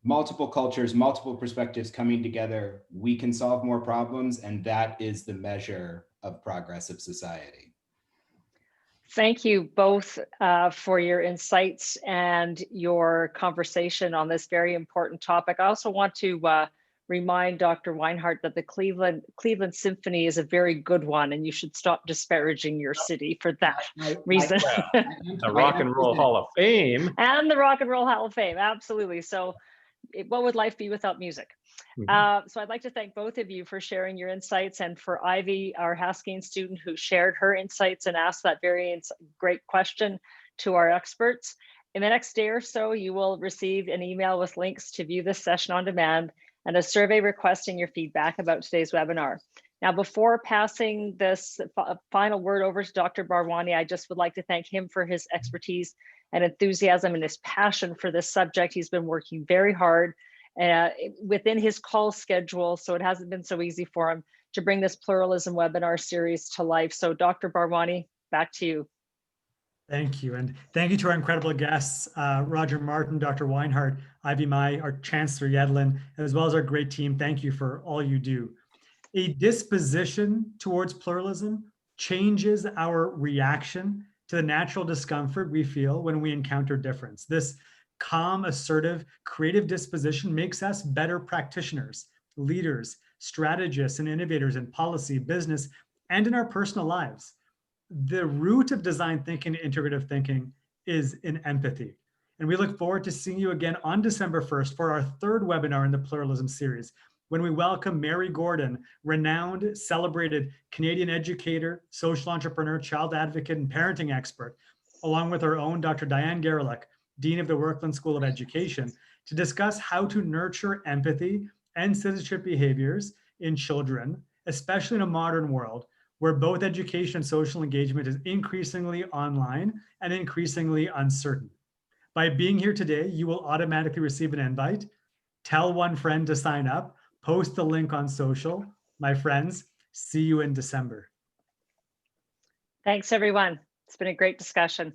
multiple cultures, multiple perspectives coming together, we can solve more problems, and that is the measure of progress of society. Thank you both for your insights and your conversation on this very important topic. I also want to remind Dr. Weinhardt that the Cleveland Symphony is a very good one, and you should stop disparaging your city for that reason. The Rock and Roll Hall of Fame. And the Rock and Roll Hall of Fame, absolutely. So what would life be without music? So I'd like to thank both of you for sharing your insights, and for Ivy, our Haskeen student, who shared her insights and asked that very great question to our experts. In the next day or so, you will receive an email with links to view this session on demand and a survey requesting your feedback about today's webinar. Now, before passing this final word over to Dr. Barwani, I just would like to thank him for his expertise and enthusiasm and his passion for this subject. He's been working very hard within his call schedule, so it hasn't been so easy for him to bring this pluralism webinar series to life. So Dr. Barwani, back to you. Thank you. And thank you to our incredible guests, Roger Martin, Dr. Weinhardt, Ivy Mai, our Chancellor Yedlin, as well as our great team. Thank you for all you do. A disposition towards pluralism changes our reaction to the natural discomfort we feel when we encounter difference. This calm, assertive, creative disposition makes us better practitioners, leaders, strategists, and innovators in policy, business, and in our personal lives. The root of design thinking and integrative thinking is in empathy. And we look forward to seeing you again on December 1st for our third webinar in the Pluralism series, when we welcome Mary Gordon, renowned, celebrated Canadian educator, social entrepreneur, child advocate, and parenting expert, along with our own Dr. Diane Gerlich, Dean of the Workland School of Education, to discuss how to nurture empathy and citizenship behaviors in children, especially in a modern world where both education and social engagement is increasingly online and increasingly uncertain. By being here today, you will automatically receive an invite. Tell one friend to sign up, post the link on social. My friends, see you in December. Thanks, everyone. It's been a great discussion.